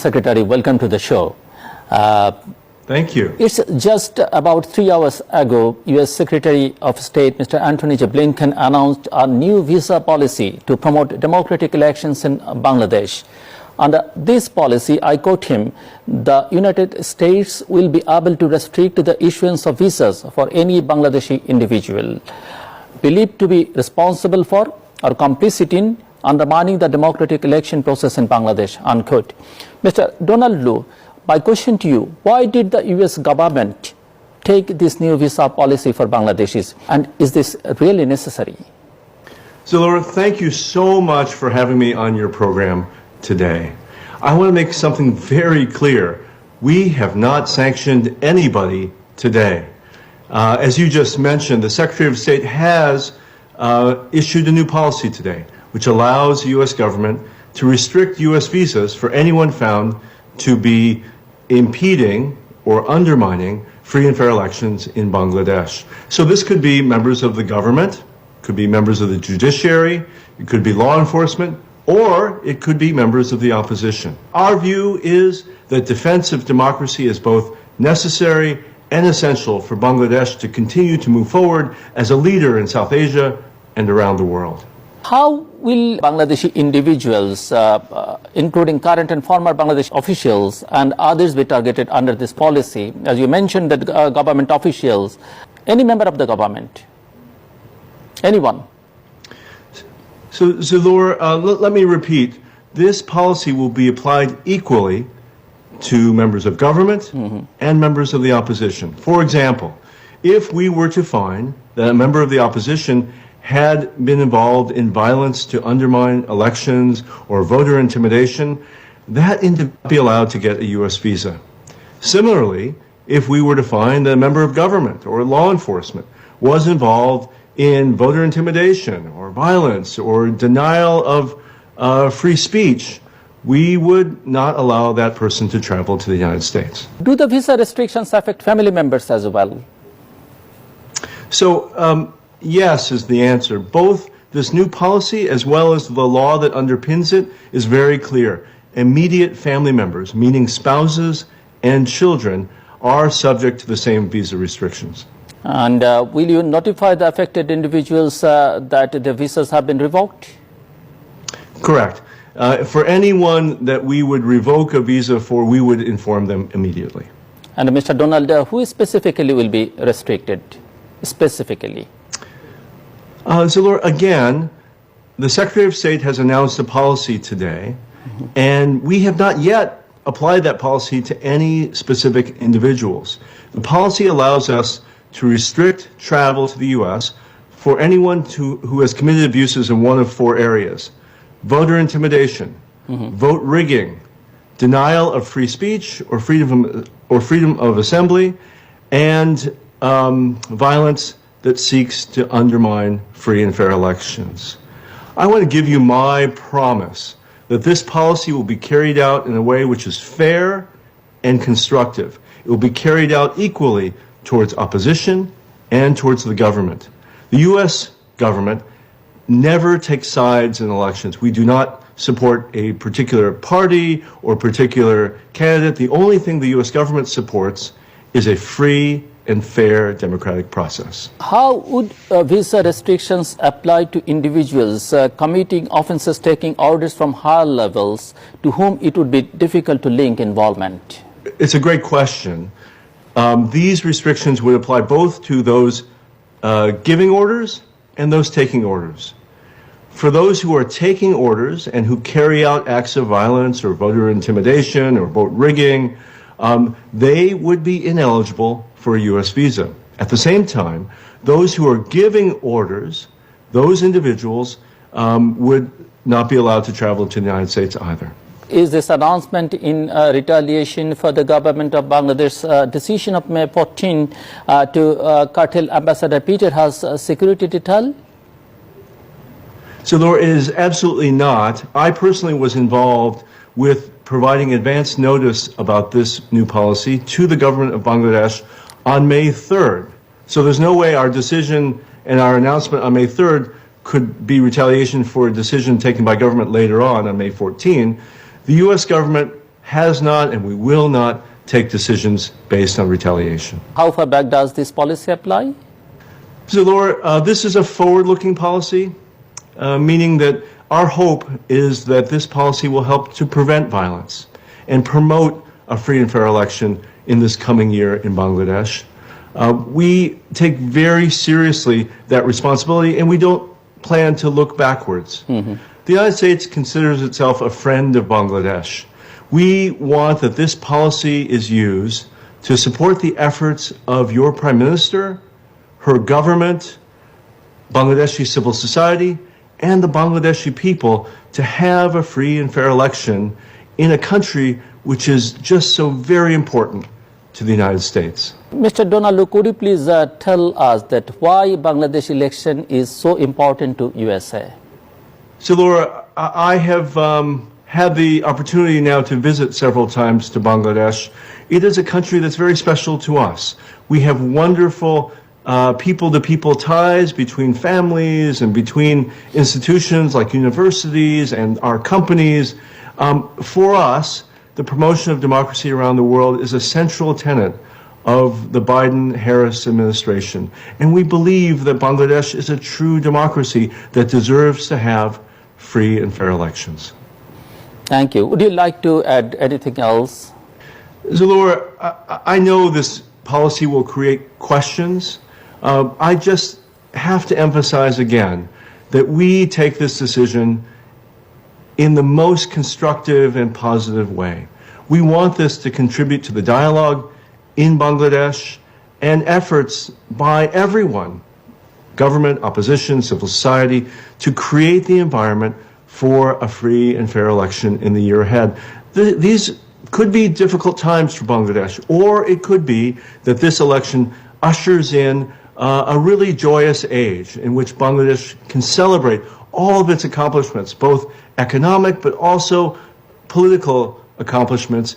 Secretary, welcome to the show. Thank you. It's just about 3 hours ago, U.S. Secretary of State Mr. Antony J. Blinken announced a new visa policy to promote democratic elections in Bangladesh. Under this policy, I quote him, the United States will be able to restrict the issuance of visas for any Bangladeshi individual believed to be responsible for or complicit in undermining the democratic election process in Bangladesh, unquote. Mr. Donald Lu, my question to you, why did the U.S. government take this new visa policy for Bangladeshis, and is this really necessary? So, Laura, thank you so much for having me on your program today. I want to make something very clear. We have not sanctioned anybody today. As you just mentioned, the Secretary of State has issued a new policy today, which allows the U.S. government to restrict U.S. visas for anyone found to be impeding or undermining free and fair elections in Bangladesh. So this could be members of the government, could be members of the judiciary, it could be law enforcement, or it could be members of the opposition. Our view is that defense of democracy is both necessary and essential for Bangladesh to continue to move forward as a leader in South Asia and around the world. How will Bangladeshi individuals, including current and former Bangladesh officials and others, be targeted under this policy? As you mentioned, that government officials, any member of the government, anyone. So Laura, let me repeat. This policy will be applied equally to members of government and members of the opposition. For example, if we were to find that a member of the opposition had been involved in violence to undermine elections or voter intimidation, that individual would be allowed to get a U.S. visa. Similarly, if we were to find that a member of government or law enforcement was involved in voter intimidation or violence or denial of free speech, we would not allow that person to travel to the United States. Do the visa restrictions affect family members as well? So, yes is the answer. Both this new policy as well as the law that underpins it is very clear. Immediate family members, meaning spouses and children, are subject to the same visa restrictions. And will you notify the affected individuals that the visas have been revoked? Correct. For anyone that we would revoke a visa for, we would inform them immediately. And Mr. Donald, who specifically will be restricted? Specifically? So, Laura, again, the Secretary of State has announced a policy today, and we have not yet applied that policy to any specific individuals. The policy allows us to restrict travel to the U.S. for anyone who has committed abuses in one of 4 areas: voter intimidation, vote rigging, denial of free speech or freedom of assembly, and violence that seeks to undermine free and fair elections. I want to give you my promise that this policy will be carried out in a way which is fair and constructive. It will be carried out equally towards opposition and towards the government. The U.S. government never takes sides in elections. We do not support a particular party or particular candidate. The only thing the U.S. government supports is a free and fair democratic process. How would visa restrictions apply to individuals committing offenses taking orders from higher levels to whom it would be difficult to link involvement? It's a great question. These restrictions would apply both to those giving orders and those taking orders. For those who are taking orders and who carry out acts of violence or voter intimidation or vote rigging, they would be ineligible for a U.S. visa. At the same time, those who are giving orders, those individuals would not be allowed to travel to the United States either. Is this announcement in retaliation for the government of Bangladesh's decision of May 14 to curtail Ambassador Peter Haas' security detail? So, Laura, it is absolutely not. I personally was involved with providing advance notice about this new policy to the government of Bangladesh on May 3rd. So there's no way our decision and our announcement on May 3rd could be retaliation for a decision taken by government later on May 14. The U.S. government has not, and we will not take decisions based on retaliation. How far back does this policy apply? Zalor, this is a forward-looking policy, meaning that our hope is that this policy will help to prevent violence and promote a free and fair election in this coming year in Bangladesh. We take very seriously that responsibility, and we don't plan to look backwards. The United States considers itself a friend of Bangladesh. We want that this policy is used to support the efforts of your Prime Minister, her government, Bangladeshi civil society, and the Bangladeshi people to have a free and fair election in a country which is just so very important to the United States. Mr. Donald, could you please tell us that why Bangladesh election is so important to USA? So, Laura, I have had the opportunity now to visit several times to Bangladesh. It is a country that's very special to us. We have wonderful people-to-people ties between families and between institutions like universities and our companies. For us, the promotion of democracy around the world is a central tenet of the Biden-Harris administration. And we believe that Bangladesh is a true democracy that deserves to have free and fair elections. Thank you. Would you like to add anything else? Zalor, I know this policy will create questions. I just have to emphasize again that we take this decision in the most constructive and positive way. We want this to contribute to the dialogue in Bangladesh and efforts by everyone, government, opposition, civil society, to create the environment for a free and fair election in the year ahead. These could be difficult times for Bangladesh, or it could be that this election ushers in a really joyous age in which Bangladesh can celebrate all of its accomplishments, both economic but also political accomplishments